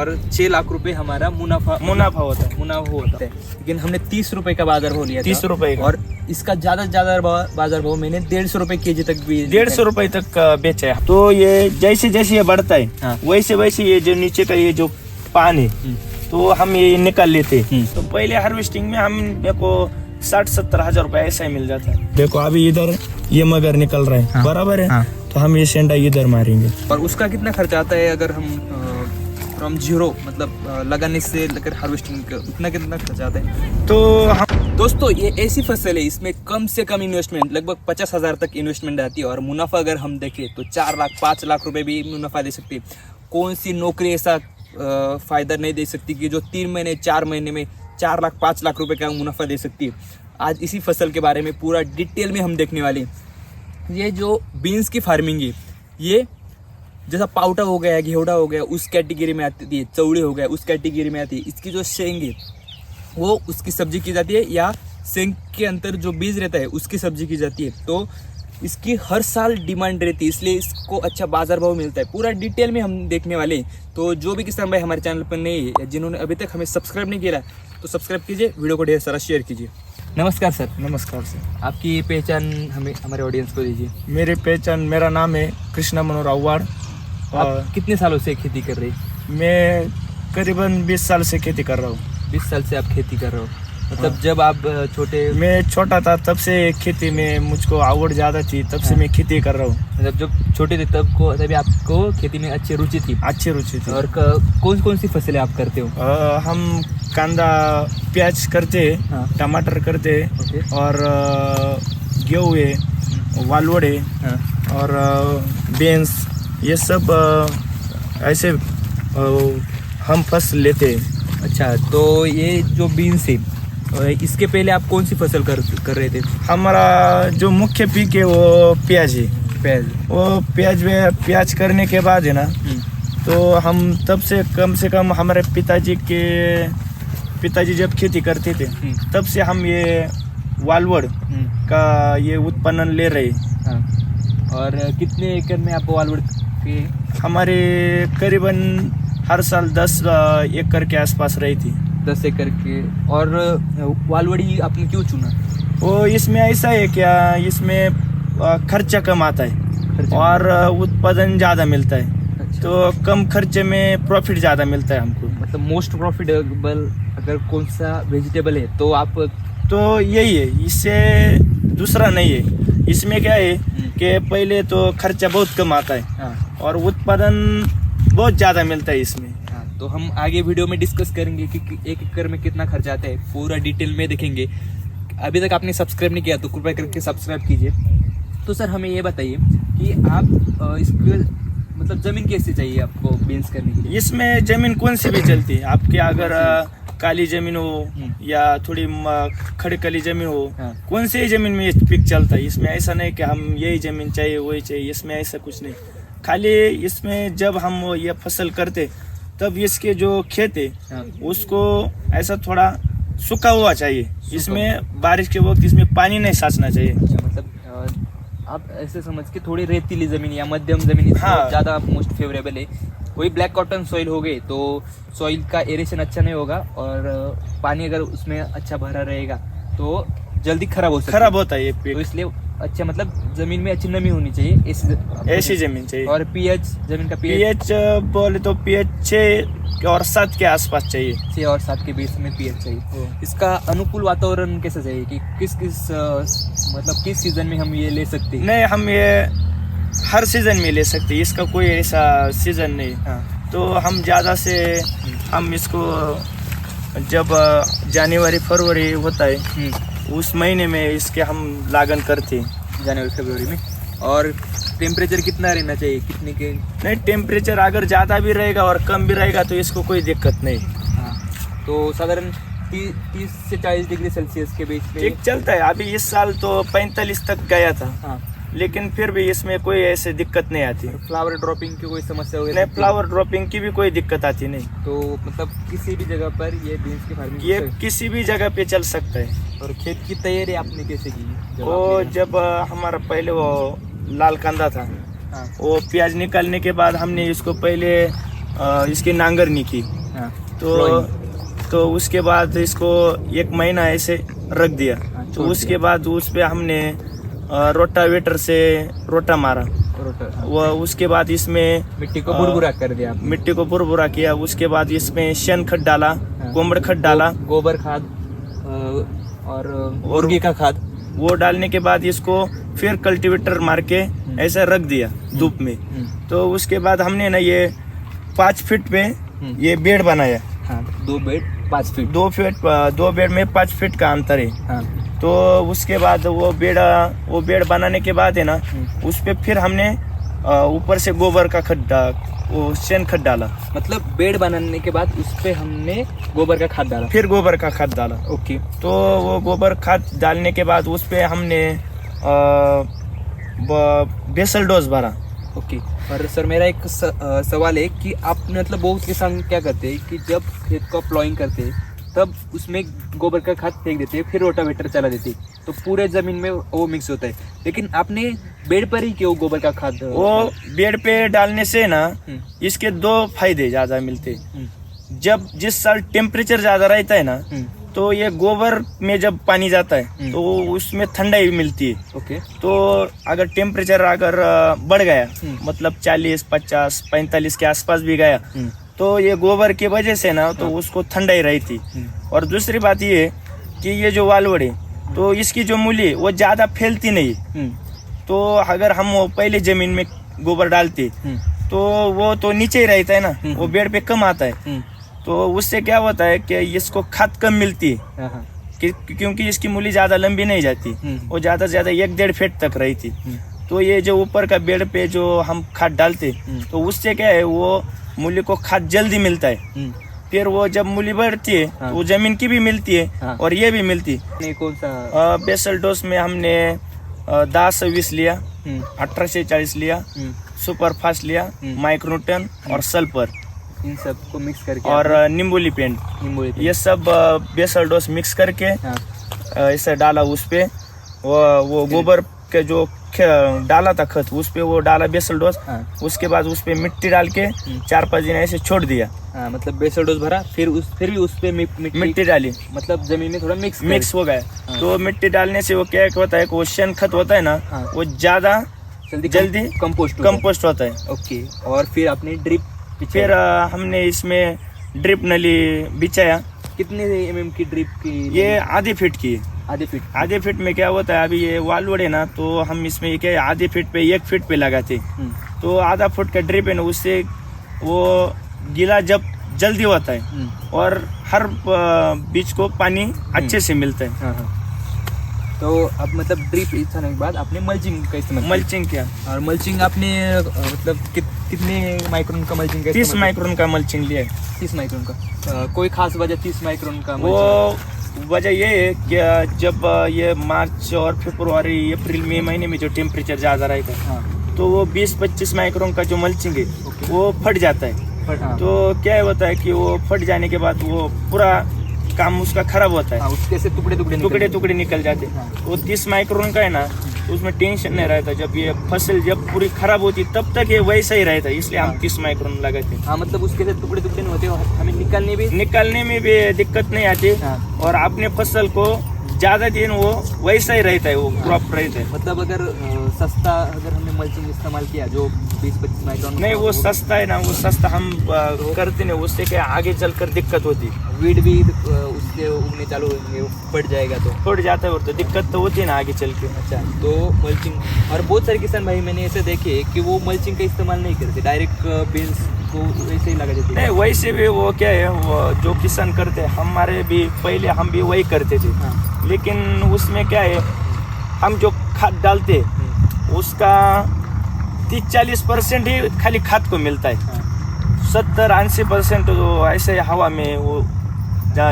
और 6 लाख रुपए हमारा मुनाफा होता है। लेकिन हमने 30 रुपए का बाजार भाव लिया था 30 रुपए का। और इसका ज्यादा से ज्यादा बाजार भाव मैंने 150 रुपए केजी तक भी 150 रुपए तक बेचा है। तो ये जैसे जैसे ये बढ़ता है हाँ। वैसे वैसे ये जो नीचे का ये जो पान है तो हम ये निकाल लेते हैं। तो पहले हार्वेस्टिंग में हम देखो 60-70 हजार रुपए ऐसा ही मिल जाता है। देखो अभी इधर ये मगर निकल रहा है हाँ। बराबर है हाँ। तो हम ये सेंडा इधर मारेंगे। और उसका कितना खर्चा आता है अगर हम फ्रॉम जीरो मतलब लगाने से लेकर हार्वेस्टिंग उतना कितना खर्चा आता है? तो हम दोस्तों ये ऐसी फसल है इसमें कम से कम इन्वेस्टमेंट लगभग 50,000 तक इन्वेस्टमेंट आती है और मुनाफा अगर हम देखें तो 4 लाख 5 लाख रुपए भी मुनाफा दे सकती है। कौन सी नौकरी ऐसा फायदा नहीं दे सकती कि जो 3 महीने 4 महीने में 4 लाख 5 लाख रुपए का मुनाफा दे सकती है। आज इसी फसल के बारे में पूरा डिटेल में हम देखने वाले हैं। ये जो बीन्स की फार्मिंग है ये जैसा पाउटा हो गया घेवड़ा हो गया उस कैटेगरी में आती है, चौड़ी हो गया उस कैटेगरी में आती है। इसकी जो शेंग है वो उसकी सब्जी की जाती है या शेंग के अंदर जो बीज रहता है उसकी सब्जी की जाती है। तो इसकी हर साल डिमांड रहती है इसलिए इसको अच्छा बाजार भाव मिलता है। पूरा डिटेल में हम देखने वाले हैं। तो जो भी किसान भाई हमारे चैनल पर नहीं है या जिन्होंने अभी तक हमें सब्सक्राइब नहीं किया तो सब्सक्राइब कीजिए, वीडियो को ढेर सारा शेयर कीजिए। नमस्कार सर। नमस्कार सर। आपकी पहचान हमें हमारे ऑडियंस को दीजिए। मेरी पहचान मेरा नाम है कृष्णा मनोहर अव्वाड़। आप कितने सालों से खेती कर रहे हैं? मैं करीबन 20 साल से खेती कर रहा हूँ। 20 साल से आप खेती कर रहे हो मतलब जब आप मैं छोटा था तब से खेती में मुझको आवड़ ज्यादा थी तब से मैं खेती कर रहा हूँ। मतलब जब छोटे थे तभी आपको खेती में अच्छी रुचि थी? अच्छी रुचि थी। और कौन कौन सी फसलें आप करते हो? हम कांदा प्याज करते हाँ। टमाटर करते ओके। और गेहूँ है वालवड़ है हाँ। और बीन्स ये सब ऐसे हम फसल लेते हैं। अच्छा तो ये जो बीन्स है इसके पहले आप कौन सी फसल कर रहे थे? हमारा जो मुख्य पीक है वो प्याज है। प्याज। वो प्याज करने के बाद है ना तो हम तब से कम हमारे पिताजी जब खेती करते थे तब से हम ये वालवड़ का ये उत्पन्न ले रहे। हाँ। और कितने एकड़ में आप वालवड़ के? हमारे करीबन हर साल 10 एकड़ के आसपास रही थी। 10 एकड़ के। और वालवड़ी आपने क्यों चुना? वो इसमें ऐसा है क्या इसमें खर्चा कम आता है और उत्पादन ज़्यादा मिलता है। अच्छा। तो कम खर्चे में प्रॉफिट ज़्यादा मिलता है हमको। मतलब मोस्ट प्रॉफिटेबल अगर कौन सा वेजिटेबल है तो आप तो यही है, इससे दूसरा नहीं है। इसमें क्या है कि पहले तो खर्चा बहुत कम आता है। हाँ। और उत्पादन बहुत ज़्यादा मिलता है इसमें। तो हम आगे वीडियो में डिस्कस करेंगे कि 1 एकड़ में कितना खर्चा आता है, पूरा डिटेल में देखेंगे। अभी तक आपने सब्सक्राइब नहीं किया तो कृपया करके सब्सक्राइब कीजिए। तो सर हमें ये बताइए कि आप इसके मतलब ज़मीन कैसी चाहिए आपको बीन्स करने के लिए? इसमें ज़मीन कौन सी भी चलती है आपके, अगर काली ज़मीन हो या थोड़ी खड़कली ज़मीन हो। हाँ। कौन सी ज़मीन में ये पिक चलता है। इसमें ऐसा नहीं कि हम यही ज़मीन चाहिए वही चाहिए, इसमें ऐसा कुछ नहीं। खाली इसमें जब हम ये फसल करते तब इसके जो खेत है हाँ। उसको ऐसा थोड़ा सूखा हुआ चाहिए। इसमें बारिश के वक्त इसमें पानी नहीं साचना चाहिए। अच्छा मतलब आप ऐसे समझ के थोड़ी रेतीली ज़मीन या मध्यम ज़मीन हाँ। ज़्यादा मोस्ट फेवरेबल है। कोई ब्लैक कॉटन सॉइल हो गए तो सॉइल का एरेशन अच्छा नहीं होगा और पानी अगर उसमें अच्छा भरा रहेगा तो जल्दी खराब होता है ये तो पिक। इसलिए अच्छा मतलब जमीन में अच्छी नमी होनी चाहिए ऐसी जमीन चाहिए। और पीएच जमीन का पीएच बोले तो पीएच 6 और 7 के आसपास चाहिए। 6 और 7 के बीच में पीएच चाहिए। इसका अनुकूल वातावरण कैसा चाहिए कि किस मतलब किस सीजन में हम ये ले सकते हैं? नहीं, हम ये हर सीजन में ले सकते हैं, इसका कोई ऐसा सीजन नहीं। हाँ। तो हम ज़्यादा से हम इसको जब जनवरी फरवरी होता है उस महीने में इसके हम लागन करते हैं, जनवरी फरवरी में। और टेम्परेचर कितना रहना चाहिए, कितने के? नहीं, टेम्परेचर अगर ज़्यादा भी रहेगा और कम भी रहेगा तो इसको कोई दिक्कत नहीं। हाँ। तो साधारण 30 से 40 डिग्री सेल्सियस के बीच में ठीक चलता है। अभी इस साल तो 45 तक गया था। हाँ। लेकिन फिर भी इसमें कोई ऐसी दिक्कत नहीं आती। फ्लावर ड्रॉपिंग की कोई समस्या हो नहीं, फ्लावर ड्रॉपिंग की भी कोई दिक्कत आती नहीं। तो मतलब किसी भी जगह पर ये बीन्स की फार्मिंग ये किसी भी जगह पे चल सकता है। और खेत की तैयारी आपने कैसे की? वो जब हमारा पहले वो लाल कांदा था हाँ। वो प्याज निकालने के बाद हमने इसको पहले इसकी नांगरनी की। हाँ, तो Plowing। तो उसके बाद इसको 1 महीना ऐसे रख दिया। तो छोड़ उसके दिया। बाद उस पे हमने रोटावेटर से रोटा मारा। रोटर, हाँ। वो उसके बाद इसमें मिट्टी को बुरबुरा कर दिया आपने। मिट्टी को बुरबुरा किया। उसके बाद इसमें शेन खत डाला, हाँ। कोंबड़ खत डाला। गोबर खाद और मुर्गी का खाद। वो डालने के बाद इसको फिर कल्टीवेटर मार के ऐसे रख दिया धूप में। तो उसके बाद हमने ना ये 5 फीट पे ये बेड बनाया। हाँ, 2 बेड 5 फीट। 2 बेड में 5 फीट का अंतर है। हाँ। तो उसके बाद वो बेड बनाने के बाद है ना, उस पे फिर हमने ऊपर से गोबर का वो शेन खत डाला। मतलब बेड बनाने के बाद उस पे हमने गोबर का खाद डाला। फिर गोबर का खाद डाला। ओके। तो वो गोबर खाद डालने के बाद उस पे हमने बेसल डोज भरा। ओके। और सर मेरा एक सवाल है कि आप मतलब बहुत किसान क्या करते हैं कि जब खेत को प्लॉइंग करते हैं तब उसमें गोबर का खाद फेंक देते हैं, फिर रोटावेटर चला देते हैं, तो पूरे जमीन में वो मिक्स होता है। लेकिन आपने बेड पर ही क्यों गोबर का खाद? वो बेड पे डालने से ना इसके 2 फायदे ज्यादा मिलते। जब जिस साल टेम्परेचर ज्यादा रहता है ना, तो ये गोबर में जब पानी जाता है तो उसमें ठंडाई मिलती है। ओके। तो अगर टेम्परेचर बढ़ गया, मतलब 40, 50, 45 के आसपास भी गया, तो ये गोबर की वजह से ना तो उसको ठंडाई रहती। और दूसरी बात ये कि ये जो वालवड़ है तो इसकी जो मूली वो ज्यादा फैलती नहीं। तो अगर हम वो पहले जमीन में गोबर डालते तो वो तो नीचे ही रहता है ना, वो बेड पे कम आता है। तो उससे क्या होता है कि इसको खाद कम मिलती है, क्योंकि इसकी मूली ज्यादा लंबी नहीं जाती, वो ज्यादा से ज्यादा 1-1.5 फीट तक रहती। तो ये जो ऊपर का बेड पे जो हम खाद डालते तो उससे क्या है, वो मूली को खाद जल्दी मिलता है। फिर वो जब मूली बढ़ती है तो वो जमीन की भी मिलती है और ये भी मिलती है। कौन सा बेसल डोज में हमने 10-20 लिया, 1840 लिया, सुपर फास्ट लिया, माइक्रोटन और सल्फर, इन सब को मिक्स करके और नींबू पेंट, ये सब बेसल डोज मिक्स करके ऐसे डाला उस पे। वो गोबर के जो डाला था खत, उस पे वो डाला बेसल डोज। उसके बाद उस पे मिट्टी डाल के 4-5 दिन ऐसे छोड़ दिया। मतलब बेसल डोज भरा, फिर भी उस पे मिट्टी डाली, मतलब जमीन में थोड़ा मिक्स हो गया। तो मिट्टी डालने से वो क्या होता है कि वो शेन खत होता है ना, वो ज्यादा जल्दी कंपोस्ट होता है। ओके। और फिर आपने ड्रिप, फिर हमने इसमें ड्रिप नली बिछाया। कितने mm की ड्रिप की? ये आधे फीट की। आधे फीट में क्या होता है, अभी ये वालवड़ है ना, तो हम इसमें क्या आधे फीट पे 1 फीट पे लगाते। तो आधा फुट का ड्रिप है ना, उससे वो गीला जब जल्दी होता है और हर बीज को पानी अच्छे से मिलता है। तो अब मतलब ड्रिप इच्छाने के बाद आपने मल्चिंग का इस्तेमाल किया। और मल्चिंग आपने मतलब कितने माइक्रोन का मल्चिंग का? 30 माइक्रोन का मल्चिंग लिया है। 30 माइक्रोन का। कोई खास वजह 30 माइक्रोन का? वो वजह ये है कि जब ये मार्च और फरवरी, अप्रैल, मई महीने में जो टेम्परेचर ज़्यादा रहता है तो वो 20-25 माइक्रोन का जो मल्चिंग है वो फट जाता है। तो क्या होता है कि वो फट जाने के बाद वो पूरा काम उसका खराब होता है। उसके से टुकड़े निकल जाते हैं। वो 30 माइक्रोन का है ना, तो उसमें टेंशन नहीं रहता। जब ये फसल जब पूरी खराब होती तब तक ये वैसा ही रहता है, इसलिए हम 30 माइक्रोन लगाते हैं। मतलब उसके से टुकड़े नहीं होते, हमें निकालने में भी दिक्कत नहीं आती। और अपने फसल को ज्यादा दिन वो वैसा ही रहता है, वो क्रॉप रहता है। मतलब अगर सस्ता अगर हमने मल्चिंग इस्तेमाल किया जो 20-25 माइक्रोन, नहीं वो सस्ता है ना, वो सस्ता हम करते नहीं, उससे क्या आगे चलकर दिक्कत होती। वीड भी उससे उगने चालू होंगे, फट जाएगा तो फट जाता है, और तो दिक्कत तो होती है ना आगे चल के। अच्छा, तो मल्चिंग। और बहुत सारे किसान भाई मैंने ऐसे देखे कि वो मल्चिंग का इस्तेमाल नहीं करते, डायरेक्ट बीन्स को वैसे ही लगा देते। नहीं वैसे भी वो क्या है, वो जो किसान करते हमारे भी पहले हम भी वही करते थे। लेकिन उसमें क्या है, हम जो खाद डालते उसका 30-40% ही खाली खाद को मिलता है। 70-80% तो ऐसे हवा में वो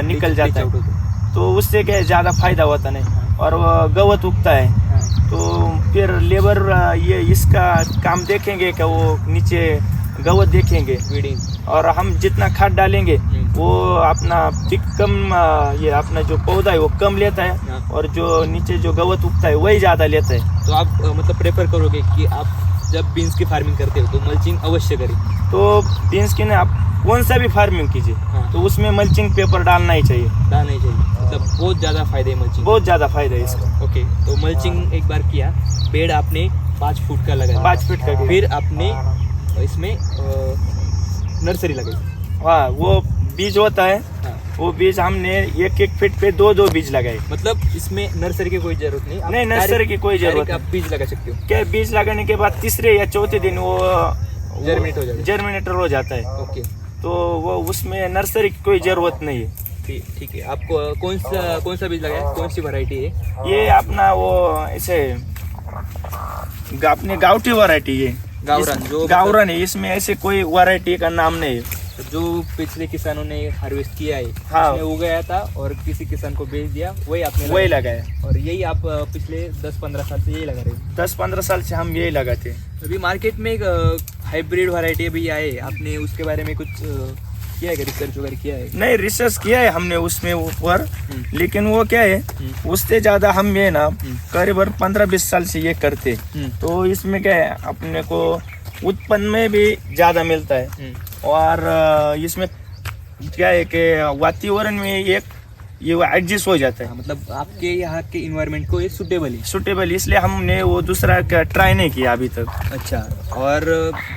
निकल जाता है। तो उससे क्या ज़्यादा फायदा होता नहीं, और वो गवत उगता है। तो फिर लेबर ये इसका काम देखेंगे कि वो नीचे गवत देखेंगे, और हम जितना खाद डालेंगे वो अपना कम, ये अपना जो पौधा है वो कम लेता है, और जो नीचे जो गवत उगता है वही ज़्यादा लेता है। तो आप मतलब प्रेफर करोगे कि आप जब बीन्स की फार्मिंग करते हो तो मल्चिंग अवश्य करें। तो बीन्स की ना आप कौन सा भी फार्मिंग कीजिए हाँ। तो उसमें मल्चिंग पेपर डालना ही चाहिए, डालना नहीं चाहिए, मतलब बहुत ज़्यादा फायदे है मल्चिंग। बहुत ज़्यादा फायदा है इसका। ओके, तो मल्चिंग एक बार किया, पेड़ आपने 5 फुट का लगाया, 5 फीट का किया। फिर आपने इसमें नर्सरी लगाई। हाँ, वो बीज होता है, हाँ, वो बीज हमने 1-1 फीट पे 2-2 बीज लगाए। मतलब इसमें नर्सरी की कोई जरूरत नहीं। आप नहीं, नर्सरी की कोई जरूरत direct आप बीज लगा सकते हो, क्या बीज लगाने के बाद तीसरे या चौथे दिन वो जर्मिनेट हो जाएगा। जर्मिनेटर हो जाता है, ओके, तो वो उसमें नर्सरी की कोई जरूरत नहीं है। ठीक है। आपको कौन सा बीज लगाया, कौन सी वैरायटी है? ये अपना वो ऐसे अपने गावठी वैरायटी है, गावरान, जो गावरान है, इसमें ऐसे कोई वैरायटी का नाम नहीं है। जो पिछले किसानों ने हार्वेस्ट किया है, हाँ। उसमें उगाया था और किसी किसान को बेच दिया, वही आपने वही लगाया। लगाया, और यही आप पिछले 10-15 साल से यही लगा रहे हो। 10-15 साल से हम यही लगाते हैं। अभी मार्केट में एक हाइब्रिड वैरायटी अभी आए, आपने उसके बारे में कुछ किया है, रिसर्च वगैरह किया है? नहीं, रिसर्च किया है हमने उसमें ऊपर, हम्म। लेकिन वो क्या है, उससे ज्यादा हम ये ना हम्म। करीबन 15-20 साल से ये करते, तो इसमें क्या है, अपने को उत्पन्न में भी ज्यादा मिलता है, और इसमें क्या है कि वातावरण में एक ये एडजस्ट हो जाता है, मतलब आपके यहाँ के इन्वायरमेंट को ये सुटेबल है। सुटेबल, इसलिए हमने वो दूसरा ट्राई नहीं किया अभी तक। अच्छा, और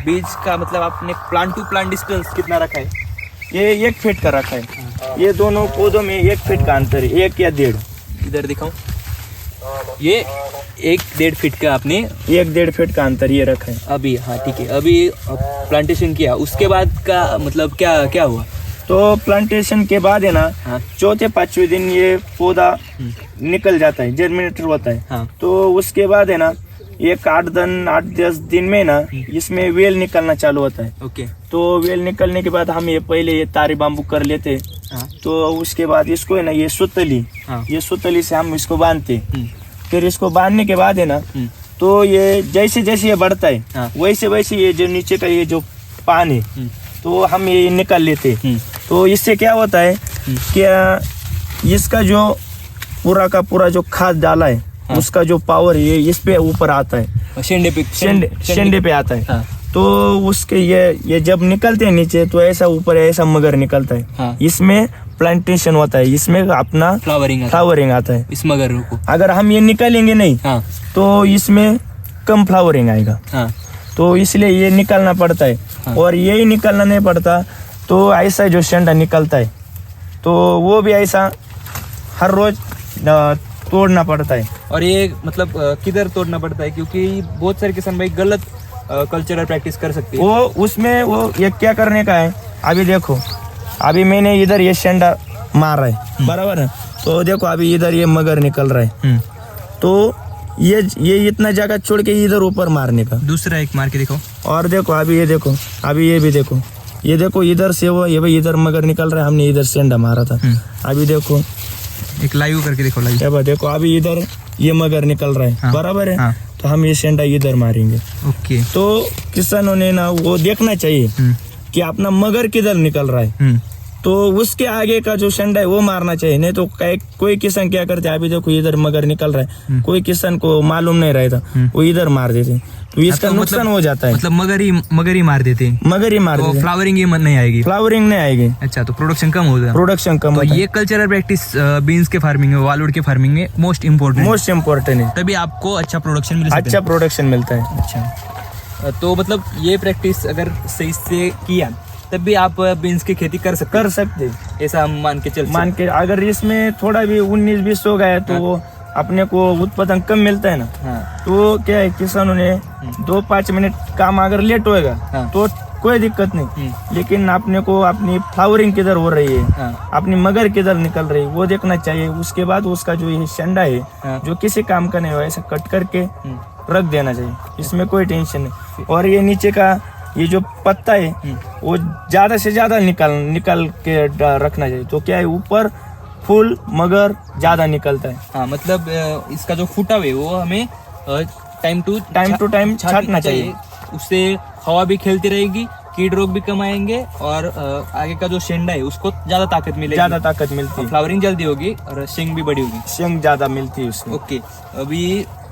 बीज का मतलब आपने प्लांट टू प्लांट डिस्टेंस कितना रखा है? ये 1 फीट का रखा है, ये दोनों पौधों में 1 फीट का अंतर है, 1 या 1.5। इधर दिखाऊं, ये 1-1.5 फीट का आपने 1-1.5 फीट का अंतर ये रखा है अभी। हाँ, ठीक है। अभी प्लांटेशन किया, उसके बाद का मतलब क्या क्या हुआ? तो प्लांटेशन के बाद है ना, हाँ। 4-5वें दिन ये पौधा निकल जाता है, जर्मिनेटर होता है। हाँ। तो उसके बाद है ना, एक 8-10 दिन में ना इसमें वेल निकलना चालू होता है। ओके। तो वेल निकलने के बाद हम ये पहले ये तारी बाम्बू कर लेते, हाँ। तो उसके बाद इसको है ना, ये सुतली, हाँ। ये सुतली से हम इसको बांधते, फिर इसको बांधने के बाद है ना, हम्म। तो ये जैसे जैसे ये बढ़ता है, हाँ। वैसे वैसे ये जो नीचे का ये जो पान है, तो हम ये निकाल लेते। तो इससे क्या होता है, क्या इसका जो पूरा का पूरा जो खाद डाला है, हाँ। उसका जो पावर है, ये इस पे ऊपर आता है, शेंडे पे आता है। हाँ। तो उसके ये जब निकलते हैं नीचे, तो ऐसा ऊपर ऐसा मगर निकलता है। हाँ। इसमें प्लांटेशन होता है, इसमें अपना फ्लावरिंग आता है। इस मगर को अगर हम ये निकालेंगे नहीं, हाँ। तो इसमें कम फ्लावरिंग आएगा, हाँ। तो इसलिए ये निकालना पड़ता है। हाँ। और यही निकालना नहीं पड़ता, तो ऐसा जो शेंडा निकलता है, तो वो भी ऐसा हर रोज तोड़ना पड़ता है। और ये मतलब किधर तोड़ना पड़ता है, क्योंकि बहुत सारे किसान भाई गलत कल्चरल प्रैक्टिस कर सकते हैं। वो उसमें वो ये क्या करने का है, अभी देखो, अभी मैंने इधर ये शेंडा मार रहा है, बराबर है, तो देखो अभी इधर ये मगर निकल रहा है, तो ये इतना जगह छोड़ के इधर ऊपर मारने का। दूसरा एक मार के देखो, और देखो अभी ये देखो, अभी ये भी देखो, ये देखो इधर से वो ये भाई इधर मगर निकल रहा है, हमने इधर शेंडा मारा था। अभी देखो, एक लाइव करके देखो, लाइव। क्या बात, देखो अभी इधर ये मगर निकल रहा है, हाँ। बराबर है। हाँ। तो हम ये शेंडा इधर मारेंगे। ओके। तो किसानों ने ना वो देखना चाहिए कि अपना मगर किधर निकल रहा है, तो उसके आगे का जो शेंडा है वो मारना चाहिए। नहीं तो कोई किसान क्या करते हैं, अभी देखो इधर मगर निकल रहा है, कोई किसान को मालूम नहीं रहता, वो इधर मार देते, तो इसका नुकसान हो जाता है। मतलब मगर ही मार देते, मगर ही मार देते, फ्लावरिंग ही नहीं आएगी, फ्लावरिंग नहीं आएगी। अच्छा, तो प्रोडक्शन कम होगा, प्रोडक्शन कम तो होता है। ये कल्चरल प्रैक्टिस बीन्स के फार्मिंग में, वालवुड के फार्मिंग में मोस्ट इम्पोर्टेंट है, तभी आपको अच्छा प्रोडक्शन मिल सकता है। अच्छा प्रोडक्शन मिलता है। अच्छा, तो मतलब ये प्रैक्टिस अगर सही से किया तब भी आप बीन्स की खेती कर सकते, ऐसा हम मान के अगर इसमें थोड़ा भी 19-20 हो गया, तो वो अपने को उत्पादन कम मिलता है ना। हाँ। तो क्या है, किसानों ने 2-5 मिनट काम अगर लेट होएगा, हाँ। तो कोई दिक्कत नहीं, लेकिन अपने को अपनी फ्लावरिंग किधर हो रही है, हाँ। अपनी मगर किधर निकल रही है, वो देखना चाहिए। उसके बाद उसका जो ये शेंडा है, हाँ। जो किसी काम का नहीं हो, ऐसा कट करके रख देना चाहिए, इसमें कोई टेंशन नहीं। और ये नीचे का ये जो पत्ता है, वो ज्यादा से ज्यादा निकल के रखना चाहिए, तो क्या है, ऊपर फूल मगर ज्यादा निकलता है। हाँ, मतलब इसका जो फुटा है वो हमें टाइम टू टाइम छाटना चाहिए, उससे हवा भी खेलती रहेगी, कीट रोग भी कम आएंगे, और आगे का जो शेंडा है उसको ज्यादा ताकत मिलती है, फ्लावरिंग जल्दी होगी और शेंग भी बड़ी होगी, शेंग ज्यादा मिलती है उसमें। ओके। अभी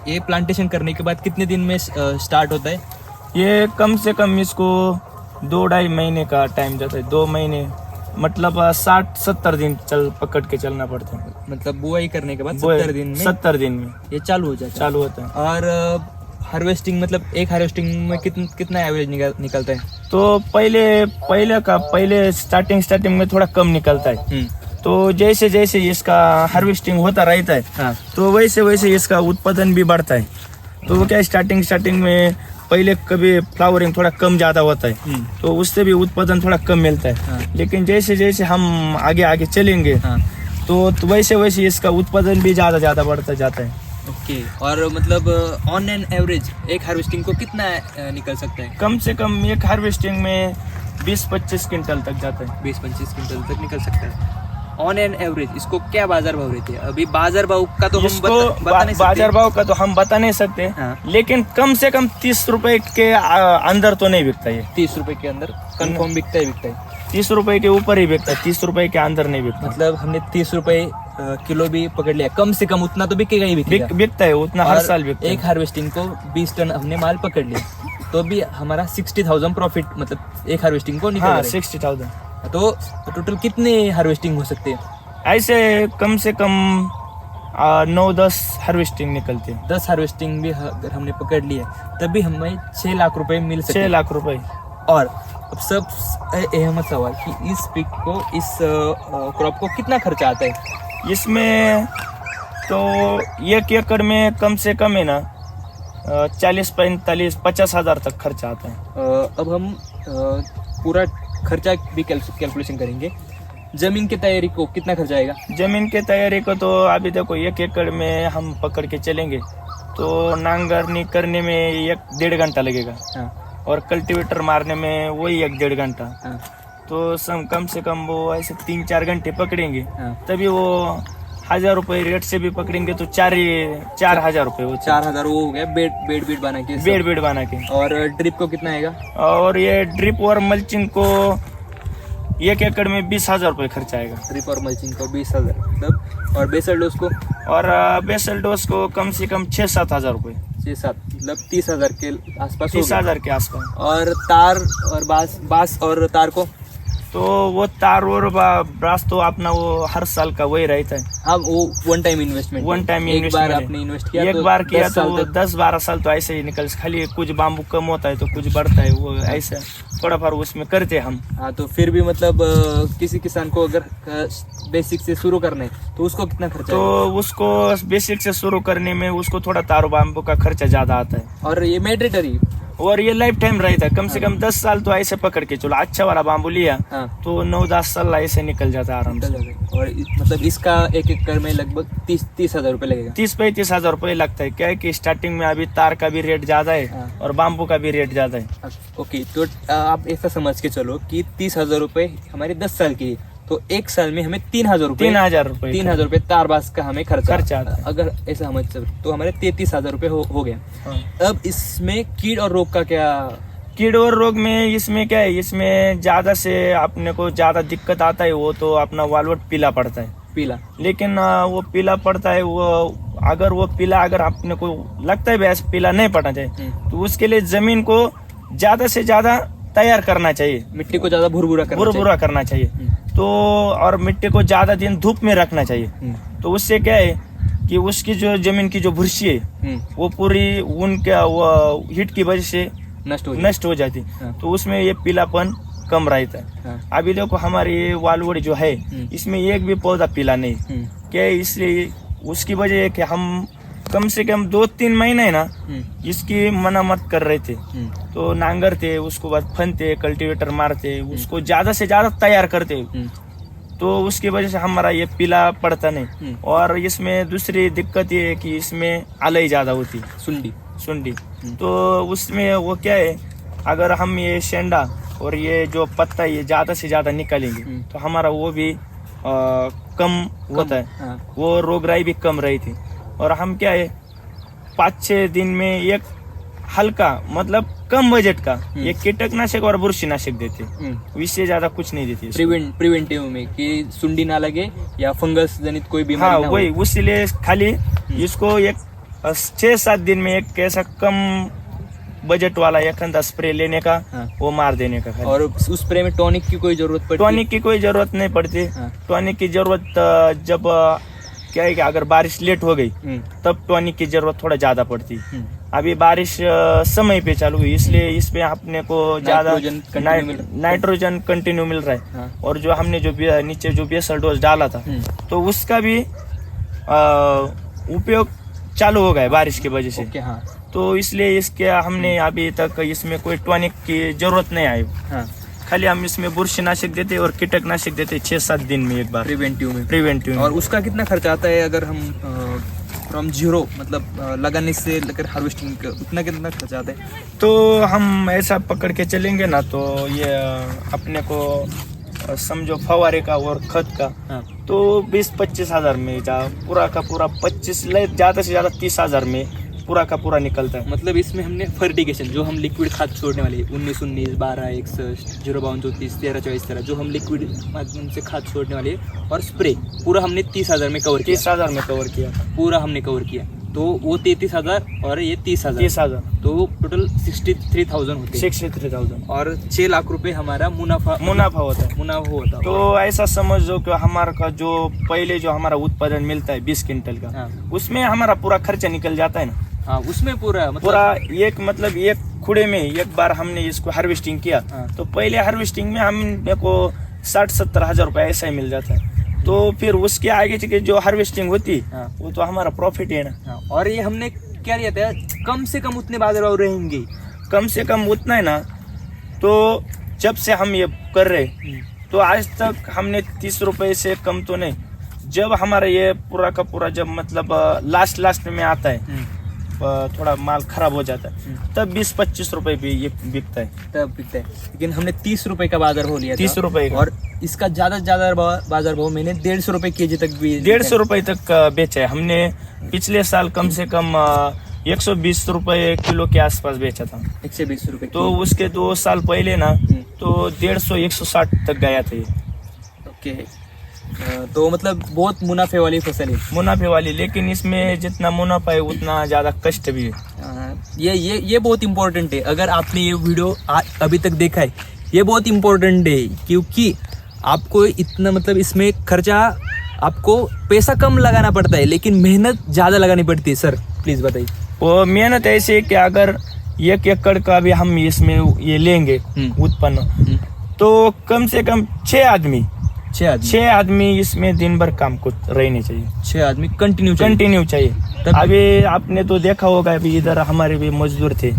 ये प्लांटेशन करने के बाद कितने दिन में स्टार्ट होता है? ये कम से कम इसको 2-2.5 महीने का टाइम जाता है, 2 महीने मतलब 60-70 दिन पकड़ के चलना पड़ता है। मतलब बुआई करने के बाद 70 दिन में 70 दिन में ये चालू हो जाता है। चालू होता है। और हार्वेस्टिंग मतलब एक हार्वेस्टिंग में कितना एवरेज निकलता है? तो पहले स्टार्टिंग में थोड़ा कम निकलता है। तो जैसे जैसे इसका हार्वेस्टिंग होता रहता है हाँ। तो वैसे वैसे इसका उत्पादन भी बढ़ता है। तो वो क्या स्टार्टिंग में पहले कभी फ्लावरिंग थोड़ा कम ज्यादा होता है तो उससे भी उत्पादन थोड़ा कम मिलता है। हाँ। लेकिन जैसे जैसे हम आगे आगे चलेंगे हाँ। तो वैसे वैसे इसका उत्पादन भी ज्यादा बढ़ता जाता है। ओके। और मतलब ऑन एन एवरेज एक हार्वेस्टिंग को कितना निकल सकता है? कम से कम एक हार्वेस्टिंग में 20-25 क्विंटल तक जाता है। 20-25 क्विंटल तक निकल सकता है ऑन एन एवरेज। इसको क्या बाजार भाव रहते हैं? अभी बाजार भाव का तो हम इसको बता नहीं सकते। बाजार भाव का तो हम बता नहीं सकते। हाँ। लेकिन कम से कम 30 रुपए के अंदर तो नहीं बिकता ये। 30 रुपए के अंदर कंफर्म बिकता है। 30 रुपए के ऊपर ही बिकता है, 30 रुपए के अंदर नहीं बिकता। मतलब हमने 30 रुपए किलो भी पकड़ लिया, कम से कम उतना तो बिकेगा ही बिकेगा। बिकता है उतना, हर और साल बिकता है। एक हार्वेस्टिंग को 20 टन हमने माल पकड़ लिया तो भी हमारा 60,000 प्रॉफिट मतलब एक हार्वेस्टिंग को निकल हाँ, रहा है। 60,000। तो टोटल कितने हार्वेस्टिंग हो सकते हैं? ऐसे कम से कम 9-10 हार्वेस्टिंग निकलते हैं। 10 हार्वेस्टिंग भी अगर हमने पकड़ लिया तभी हमें 6 लाख रुपए मिल सकते 6 हैं। लाख रुपए। और अब सब अहम सवाल कि इस पिक को इस क्रॉप को कितना खर्चा आता है? इसमें तो 1 एकड़ में कम से कम है ना 40-45-50 हजार तक खर्चा आता है। अब हम पूरा खर्चा भी कैलकुलेशन करेंगे। जमीन की तैयारी को कितना खर्चा आएगा? जमीन के तैयारी को तो अभी देखो 1 एकड़ में हम पकड़ के चलेंगे तो नांगरनी करने में 1-1.5 घंटा लगेगा। हाँ। और कल्टीवेटर मारने में वही 1-1.5 घंटा। हाँ। तो कम से कम वो ऐसे 3-4 घंटे पकड़ेंगे। हाँ। तभी वो 1,000 रुपए रेट से भी पकड़ेंगे तो 4,000 रुपए वो 4,000 वो हो गया बेड बना के। बेड बना के। और ड्रिप को कितना आएगा? और ये ड्रिप और मल्चिंग को 1 एकड़ में 20,000 रुपए खर्चा आएगा। ड्रिप और मल्चिंग को 20,000 मतलब। और बेसल डोज को? और बेसल डोज को कम से कम 6-7 हजार रुपए। 6-7 मतलब 30,000 के आसपास। 30,000 के आसपास। और तार और बांस और तार को? तो वो तार और ब्रास तो अपना वो हर साल का वही रहता है। हाँ, वो वन टाइम इन्वेस्टमेंट। एक बार आपने इन्वेस्ट किया एक तो बार किया 10 साल तो तक 10-12 साल तो ऐसे ही निकल। खाली कुछ बाम्बू कम होता है तो कुछ बढ़ता है, वो ऐसा थोड़ा फार उसमें करते हम। हाँ, तो फिर भी मतलब किसी किसान को अगर बेसिक से शुरू करना है तो उसको कितना खर्चा तो आएगा? उसको बेसिक से शुरू करने में उसको थोड़ा तारो बाम्बू का खर्चा ज्यादा आता है। और ये मैंडेटरी और ये लाइफ टाइम रहता है, कम से कम 10 साल तो ऐसे पकड़ के चलो। अच्छा वाला बाम्बू लिया हाँ। तो 9-10 साल ऐसे निकल जाता है आराम से। और मतलब इसका 1 एकड़ में लगभग 30,000 रुपए लगेगा। 30-35 हजार रुपए लगता है। क्या है कि स्टार्टिंग में अभी तार का भी रेट ज्यादा है हाँ। और बाम्बू का भी रेट ज्यादा है। ओके, तो आप ऐसा समझ के चलो कि 30,000 रुपए हमारे 10 साल के लिए, तो एक साल में हमें 3,000 रुपए 3,000 रुपए तारबास का हमें खर्चा आता है। अगर ऐसा समझ तो हमारे 33,000 रुपए हो गया। हाँ। अब इसमें कीड़ और रोग का क्या? कीड़ और रोग में इसमें क्या है, इसमें ज्यादा से अपने को ज्यादा दिक्कत आता है वो तो अपना वालवट पीला पड़ता है। पीला? लेकिन वो पीला पड़ता है, वो अगर अपने को लगता है वैसे पीला नहीं पड़ना चाहिए तो उसके लिए जमीन को ज्यादा से ज्यादा तैयार करना चाहिए। मिट्टी को ज्यादा भुरभुरा करना चाहिए। तो और मिट्टी को ज्यादा दिन धूप में रखना चाहिए। तो उससे क्या है कि उसकी जो जमीन की जो भूसी है वो पूरी उनका वो हीट की वजह से नष्ट हो जाती। हाँ। तो उसमें ये पीलापन कम रहता है। हाँ। अभी देखो हमारी ये वालवड़ी जो है इसमें एक भी पौधा पीला नहीं। क्या है, इसलिए उसकी वजह है कि हम कम से कम 2-3 महीने है ना इसकी मरम्मत कर रहे थे। तो नांगरते, उसको बाद फनते, कल्टीवेटर मारते, उसको ज्यादा से ज्यादा तैयार करते। तो उसकी वजह से हमारा ये पीला पड़ता नहीं। और इसमें दूसरी दिक्कत ये है कि इसमें आलई ज्यादा होती है, सुंडी। तो उसमें वो क्या है, अगर हम ये शेंडा और ये जो पत्ता ये ज्यादा से ज्यादा निकालेंगे तो हमारा वो भी कम होता है। हाँ। वो रोगराई भी कम रही थी। और हम क्या है 5-6 दिन में एक हल्का मतलब कम बजट का एक कीटकनाशक और बुरशीनाशक देते, इससे ज्यादा कुछ नहीं देते। प्रिवेंटिव में कि सुंडी ना लगे या फंगस जनित कोई बीमारी हाँ, ना वही उसके लिए खाली इसको एक 6-7 दिन में एक कैसा कम बजट वाला एक स्प्रे लेने का, हाँ। वो मार देने का खाली। और उस स्प्रे में टॉनिक की कोई जरूरत पड़ती? टॉनिक की कोई जरूरत नहीं पड़ती। हाँ। टॉनिक की जरूरत जब क्या है कि अगर बारिश लेट हो गई तब टॉनिक की जरूरत थोड़ा ज्यादा पड़ती। अभी बारिश समय पे चालू हुई, इसलिए इसमें अपने को ज्यादा नाइट्रोजन कंटिन्यू मिल रहा है। हाँ। और जो हमने जो नीचे जो बेसल डोज डाला था तो उसका भी उपयोग चालू हो गया है बारिश की वजह से। ओके, हाँ। तो इसलिए इसके हमने अभी तक इसमें कोई टॉनिक की जरूरत नहीं आई। हाँ। खाली हम इसमें बुरशीनाशक देते और कीटकनाशक देते 6-7 दिन में एक बार, प्रिवेंटिव में। और उसका कितना खर्चा आता है अगर हम फ्रॉम जीरो मतलब लगाने से लेकर हार्वेस्टिंग उतना कितना खर्चा आता है? तो हम ऐसा पकड़ के चलेंगे ना तो ये अपने को समझो फवारे का और खत का हाँ। तो 20-25 हजार में पूरा का पूरा 25 ज्यादा से ज्यादा 30 हजार में पूरा का पूरा निकलता है। मतलब इसमें हमने फर्टिगेशन जो हम लिक्विड खाद छोड़ने वाले 19-19, 12-61, 0-52-34, 13-24, जो हम लिक्विड माध्यम से खाद छोड़ने वाले और स्प्रे पूरा हमने 30,000 में कवर किया। 30,000 में कवर किया था पूरा हमने कवर किया। तो वो 33,000 और ये 30,000 तो टोटल 63,000 होते हैं। 63,000 और 6 लाख रुपए हमारा मुनाफा होता है। मुनाफा होता है। तो ऐसा समझो कि हमारा का जो पहले जो हमारा उत्पादन मिलता है 20 क्विंटल का, हाँ। उसमें हमारा पूरा खर्चा निकल जाता है ना। हाँ, उसमें पूरा एक खुड़े में एक बार हमने इसको हार्वेस्टिंग किया। हाँ। तो पहले हार्वेस्टिंग में हमने को 60-70 हजार रुपए ऐसा ही मिल जाता है। तो फिर उसके आगे के जो हार्वेस्टिंग होती हाँ। वो तो हमारा प्रॉफिट है ना। हाँ। और ये हमने क्या लिया था, कम से कम उतने बाजार भाव रहेंगे, कम से कम उतना है ना। तो जब से हम ये कर रहे तो आज तक हमने 30 रुपए से कम तो नहीं। जब हमारा ये पूरा का पूरा जब मतलब लास्ट में आता है, थोड़ा माल खराब हो जाता है, तब 20-25 रुपए भी ये बिकता है, तब बिकता है। लेकिन हमने 30 रुपए का बाजार भाव लिया था। 30 रुपए का। और इसका ज्यादा से ज्यादा बाजार भाव मैंने 150 रुपए केजी तक भी 150 रुपए तक बेचा है हमने। पिछले साल कम से कम 120 रुपए किलो के आसपास बेचा था। 120 रुपए। तो उसके 2 साल पहले ना तो 150-160 तक गया था ये। ओके। तो मतलब बहुत मुनाफे वाली फसल है। मुनाफे वाली, लेकिन इसमें जितना मुनाफा है उतना ज्यादा कष्ट भी है। ये बहुत इम्पोर्टेंट है। अगर आपने ये वीडियो अभी तक देखा है, ये बहुत इम्पोर्टेंट है, क्योंकि आपको इतना मतलब इसमें खर्चा, आपको पैसा कम लगाना पड़ता है लेकिन मेहनत ज्यादा लगानी पड़ती है। सर प्लीज बताइए। वो मेहनत ऐसी है कि अगर 1 एकड़ का भी हम इसमें ये लेंगे उत्पन्न, तो कम से कम 6 आदमी इसमें दिन भर काम को रहने चाहिए। 6 आदमी कंटिन्यू चाहिए। अभी आपने तो देखा होगा, अभी इधर हमारे भी मजदूर थे,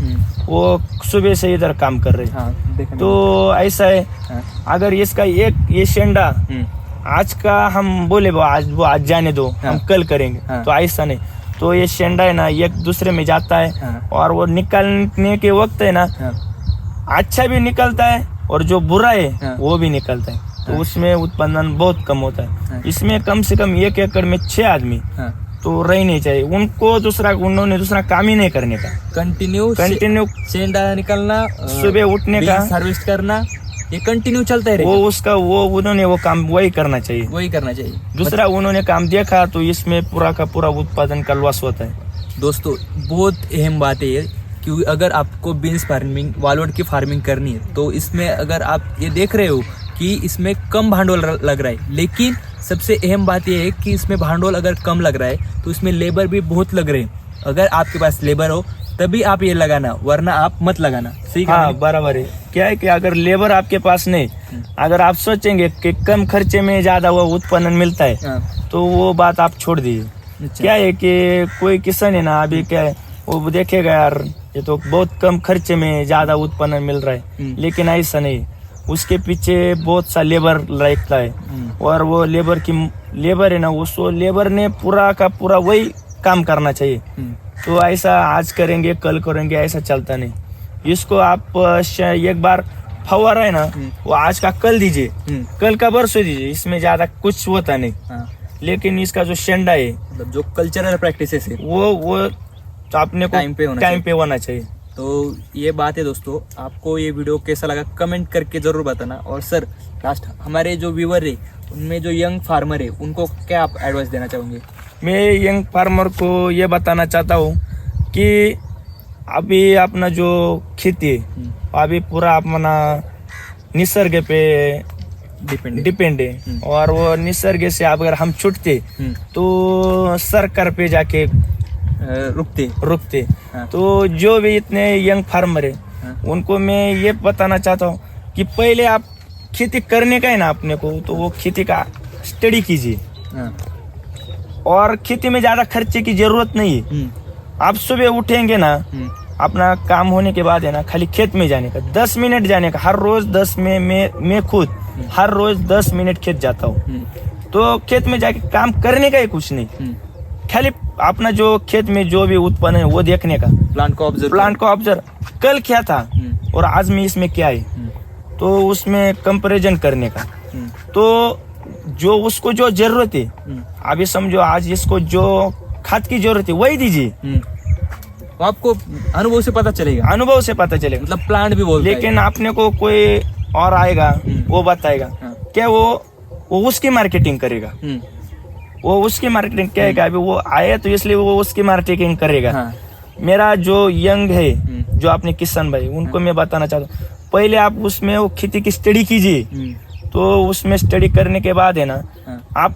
वो सुबह से इधर काम कर रहे। हाँ, तो ऐसा है। हाँ। अगर इसका ये शेंडा आज का हम बोले वो आज जाने दो, हाँ। हम कल करेंगे। हाँ। तो ऐसा नहीं। तो ये शेंडा है ना एक दूसरे में जाता है। हाँ। और वो निकलने के वक्त है ना, हाँ। अच्छा भी निकलता है और जो बुरा है, हाँ। वो भी निकलता है। तो उसमें उत्पादन बहुत कम होता है। हाँ। इसमें कम से कम 1 एकड़ में 6 आदमी, हाँ। तो रहने चाहिए। उन्होंने दूसरा काम ही नहीं करने का। कंटिन्यू शेंडा निकलना, सुबह उठने का, हार्वेस्ट करना, ये कंटिन्यू चलता है। उन्होंने वो काम वही करना चाहिए। दूसरा उन्होंने काम देखा तो इसमें पूरा का पूरा उत्पादन का लॉस होता है। दोस्तों बहुत अहम बात है ये, क्योंकि अगर आपको बीन्स फार्मिंग, वालवट की फार्मिंग करनी है तो इसमें अगर आप ये देख रहे हो कि इसमें कम भांडवल लग रहा है, लेकिन सबसे अहम बात यह है कि इसमें भांडवल अगर कम लग रहा है तो इसमें लेबर भी बहुत लग रहे हैं। अगर आपके पास लेबर हो तभी आप ये लगाना, वरना आप मत लगाना। सही कहा? हाँ, बराबर है। क्या है कि अगर लेबर आपके पास नहीं, अगर आप सोचेंगे कि कम खर्चे में ज्यादा वो उत्पादन मिलता है, हाँ। तो वो बात आप छोड़ दीजिए। अच्छा। क्या है कि कोई किसान है ना, अभी क्या है वो देखेगा यार ये तो बहुत कम खर्चे में ज्यादा उत्पादन मिल रहा है, लेकिन ऐसा नहीं। उसके पीछे बहुत सा लेबर लगता है और वो लेबर है ना, उसको लेबर ने पूरा का पूरा वही काम करना चाहिए। तो ऐसा आज करेंगे कल करेंगे ऐसा चलता नहीं। इसको आप एक बार फवारा है ना, वो आज का कल दीजिए, कल का बरसों दीजिए, इसमें ज्यादा कुछ होता नहीं। हाँ। लेकिन इसका जो शेंडा है, मतलब जो कल्चरल प्रैक्टिसेस है, वो तो अपने को टाइम पे होना चाहिए। तो ये बात है दोस्तों। आपको ये वीडियो कैसा लगा कमेंट करके जरूर बताना। और सर लास्ट, हमारे जो व्यूअर है उनमें जो यंग फार्मर है उनको क्या आप एडवाइस देना चाहोगे? मैं यंग फार्मर को ये बताना चाहता हूँ कि अभी अपना जो खेती है अभी पूरा अपना निसर्ग पे डिपेंड है और वो निसर्ग से अगर हम छूटते तो सरकार पे जाके रुकते। हाँ। तो जो भी इतने यंग फार्मर है उनको मैं ये बताना चाहता हूँ कि पहले आप खेती करने का है ना अपने को, तो वो खेती का स्टडी कीजिए। हाँ। और खेती में ज्यादा खर्चे की जरूरत नहीं है। आप सुबह उठेंगे ना, अपना काम होने के बाद है ना, खाली खेत में जाने का 10 मिनट जाने का, हर रोज 10 में मैं खुद हर रोज 10 मिनट खेत जाता हूँ। तो खेत में जाके काम करने का ही कुछ नहीं, खाली अपना जो खेत में जो भी उत्पन्न है वो देखने का, प्लांट को ऑब्जर्व कल क्या था और आज में इसमें क्या है, तो उसमें कंपैरिजन करने का। तो जो उसको जो जरूरत है, अभी समझो आज इसको जो खाद की जरूरत है वही दीजिए, तो आपको अनुभव से पता चलेगा। मतलब प्लांट भी बोलता है। लेकिन आपने को कोई और आएगा वो बताएगा क्या, वो उसकी मार्केटिंग करेगा, वो उसकी मार्केटिंग करेगा। अभी वो आया तो इसलिए वो उसकी मार्केटिंग करेगा। हाँ। मेरा जो यंग है, जो अपने किसान भाई, उनको मैं बताना चाहता हूँ, पहले आप उसमें वो खेती की स्टडी कीजिए। तो उसमें स्टडी करने के बाद है ना, आप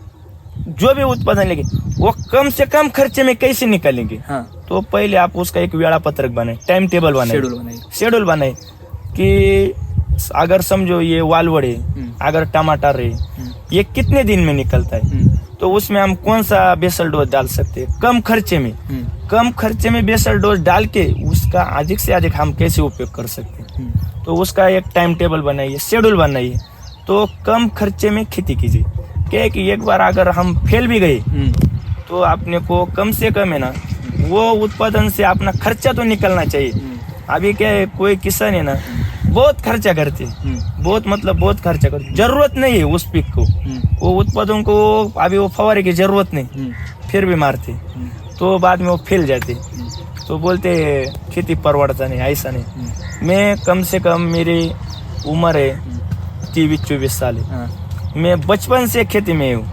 जो भी उत्पादन लेंगे वो कम से कम खर्चे में कैसे निकालेंगे। तो पहले आप उसका एक वेड़ा पत्रक बनाए, टाइम टेबल बनाए, शेड्यूल बनाए कि अगर समझो ये वालवड़ है, अगर टमाटर है, ये कितने दिन में निकलता है, तो उसमें हम कौन सा बेसल डोज डाल सकते हैं कम खर्चे में बेसल डोज डाल के उसका अधिक से अधिक हम कैसे उपयोग कर सकते हैं। तो उसका एक टाइम टेबल बनाइए, शेड्यूल बनाइए, तो कम खर्चे में खेती कीजिए। क्या कि एक बार अगर हम फेल भी गए तो आपने को कम से कम है ना, वो उत्पादन से अपना खर्चा तो निकलना चाहिए। अभी क्या है, कोई किसान है ना बहुत खर्चा करते, बहुत खर्चा करते, जरूरत नहीं है उस पिक को, वो उत्पादन को अभी वो फवारे की जरूरत नहीं, फिर भी मारते, तो बाद में वो फेल जाते। तो बोलते खेती परवड़ता नहीं, ऐसा नहीं। मैं कम से कम मेरी उम्र है 23-24 साल है, मैं बचपन से खेती में हूँ।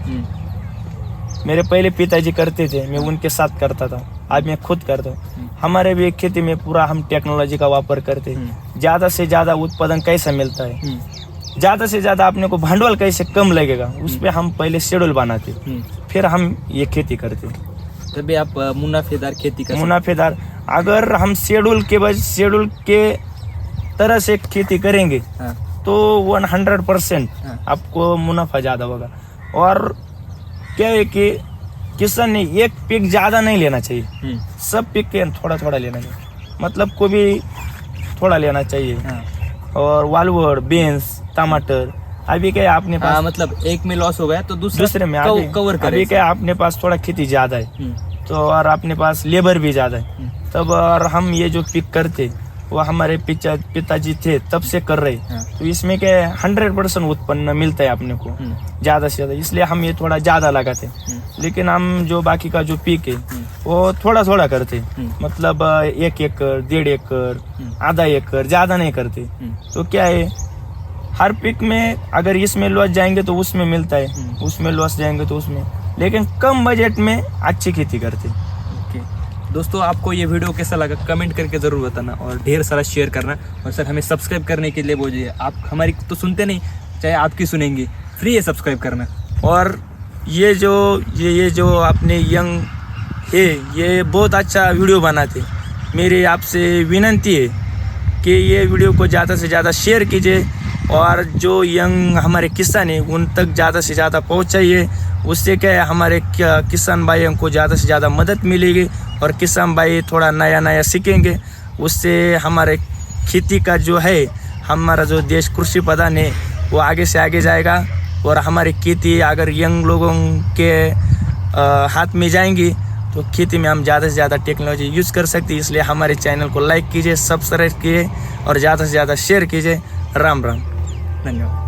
मेरे पहले पिताजी करते थे, मैं उनके साथ करता था, आज मैं खुद करता हूँ। हमारे भी खेती में पूरा हम टेक्नोलॉजी का वापर करते हैं। ज्यादा से ज्यादा उत्पादन कैसे मिलता है, ज्यादा से ज्यादा अपने को भांडवल कैसे कम लगेगा, उस पर हम पहले शेड्यूल बनाते, फिर हम ये खेती करते। तभी आप मुनाफेदार खेती कर मुनाफेदार अगर हम शेड्यूल के तरह से खेती करेंगे तो 100% आपको मुनाफा ज्यादा होगा। और क्या है कि किसान ने एक पिक ज्यादा नहीं लेना चाहिए, सब पिक के थोड़ा थोड़ा लेना चाहिए, मतलब को भी थोड़ा लेना चाहिए। और वालवड़, बीन्स, टमाटर, अभी क्या आपने पास मतलब एक में लॉस हो गया तो दूसरे में कवर करें। अभी क्या आपने पास थोड़ा खेती ज्यादा है, तो और अपने पास लेबर भी ज्यादा है, तब और हम ये जो पिक करते वो हमारे पिताजी थे तब से कर रहे, तो इसमें क्या 100% उत्पन्न मिलता है अपने को ज्यादा से ज्यादा, इसलिए हम ये थोड़ा ज्यादा लगाते। लेकिन हम जो बाकी का जो पीक है वो थोड़ा थोड़ा करते, मतलब 1 एकड़, 1.5 एकड़, आधा एकड़, ज्यादा नहीं करते। तो क्या है, हर पिक में अगर इसमें लॉस जाएंगे तो उसमें मिलता है, उसमें लॉस जाएंगे तो उसमें, लेकिन कम बजट में अच्छी खेती करते। दोस्तों, आपको ये वीडियो कैसा लगा कमेंट करके ज़रूर बताना और ढेर सारा शेयर करना। और सर, हमें सब्सक्राइब करने के लिए बोलिए, आप हमारी तो सुनते नहीं, चाहे आपकी सुनेंगे, फ्री है सब्सक्राइब करना। और ये जो अपने यंग है, ये बहुत अच्छा वीडियो बनाते, मेरी आपसे विनती है कि ये वीडियो को ज़्यादा से ज़्यादा शेयर कीजिए और जो यंग हमारे किसान हैं उन तक ज़्यादा से ज़्यादा पहुँचाइए। उससे क्या है, हमारे किसान भाइयों को ज़्यादा से ज़्यादा मदद मिलेगी और किसान भाई थोड़ा नया सीखेंगे, उससे हमारे खेती का जो है, हमारा जो देश कृषि प्रधान है वो आगे से आगे जाएगा। और हमारी खेती अगर यंग लोगों के हाथ में जाएंगी तो खेती में हम ज़्यादा से ज़्यादा टेक्नोलॉजी यूज़ कर सकते हैं। इसलिए हमारे चैनल को लाइक कीजिए, सब्सक्राइब कीजिए और ज़्यादा से ज़्यादा शेयर कीजिए। राम राम, धन्यवाद।